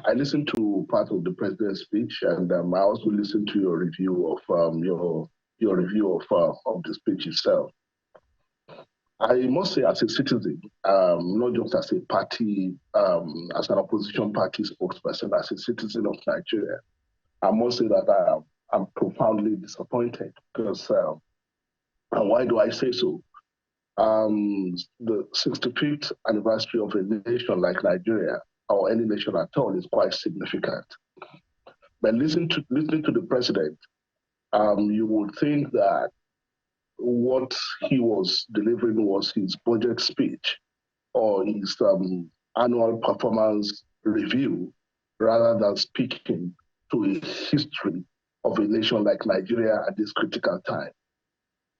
I listened to part of the president's speech, and I also listened to your review of your review of the speech itself. I must say, as a citizen, not just as a party, as an opposition party spokesperson, as a citizen of Nigeria, I must say that I'm profoundly disappointed because, and why do I say so? The 65th anniversary of a nation like Nigeria, or any nation at all, is quite significant. But listening to the president, you would think that what he was delivering was his budget speech or his annual performance review, rather than speaking to a history of a nation like Nigeria at this critical time.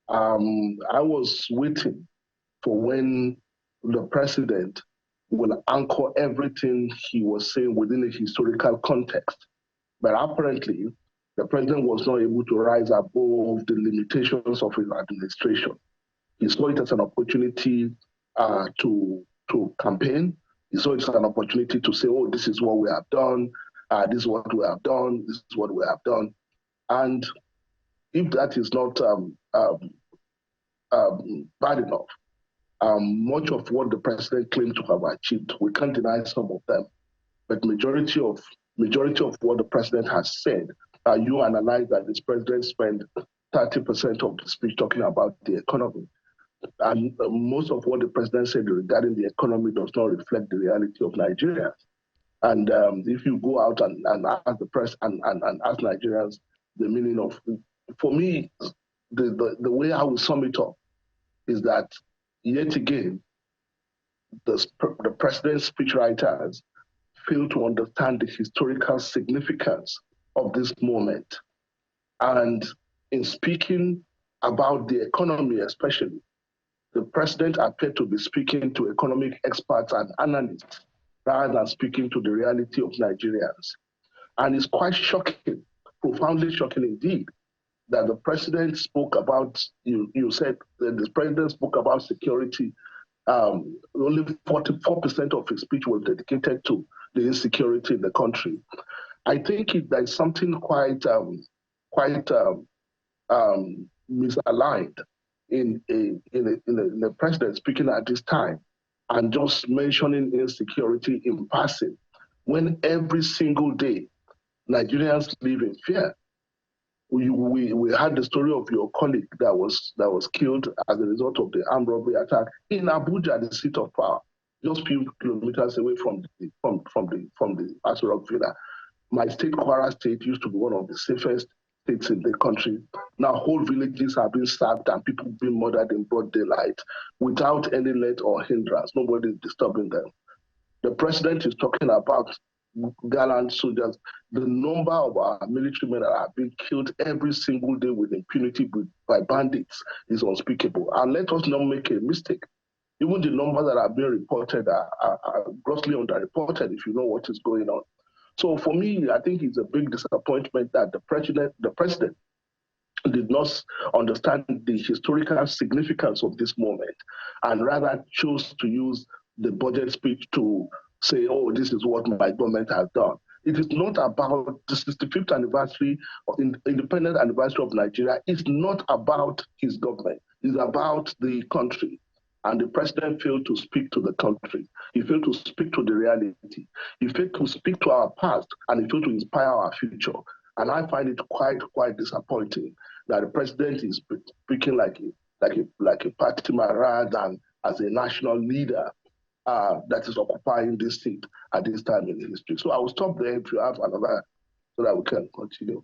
I was waiting for when the president will anchor everything he was saying within a historical context. But apparently, the president was not able to rise above the limitations of his administration. He saw it as an opportunity to campaign. He saw it as an opportunity to say, oh, this is what we have done, this is what we have done, this is what we have done. And if that is not bad enough, much of what the president claimed to have achieved, we can't deny some of them, but majority of what the president has said, you analyze that this president spent 30% of the speech talking about the economy. And most of what the president said regarding the economy does not reflect the reality of Nigerians. And if you go out and ask the press and ask Nigerians the meaning of, for me, the way I will sum it up is that yet again, the president's speechwriters fail to understand the historical significance of this moment. And in speaking about the economy especially, the president appeared to be speaking to economic experts and analysts rather than speaking to the reality of Nigerians. And it's quite shocking, profoundly shocking indeed, that the president spoke about, you said that the president spoke about security. Only 44% of his speech was dedicated to the insecurity in the country. I think there's something quite misaligned in the president speaking at this time and just mentioning insecurity in passing, when every single day Nigerians live in fear. We had the story of your colleague that was killed as a result of the armed robbery attack in Abuja, the seat of power, just a few kilometers away from the Aso Rock Villa. My state, Kwara State, used to be one of the safest states in the country. Now whole villages have been sacked and people being murdered in broad daylight without any let or hindrance. Nobody is disturbing them. The president is talking about gallant soldiers. The number of our military men that are being killed every single day with impunity by bandits is unspeakable. And let us not make a mistake. Even the numbers that are being reported are grossly underreported if you know what is going on. So for me, I think it's a big disappointment that the president did not understand the historical significance of this moment and rather chose to use the budget speech to say, oh, this is what my government has done. It is not about the 65th anniversary, or independent anniversary of Nigeria. It's not about his government. It's about the country. And the president failed to speak to the country. He failed to speak to the reality. He failed to speak to our past, and he failed to inspire our future. And I find it quite disappointing that the president is speaking like a party man rather than as a national leader that is occupying this seat at this time in history. So I will stop there if you have another so that we can continue.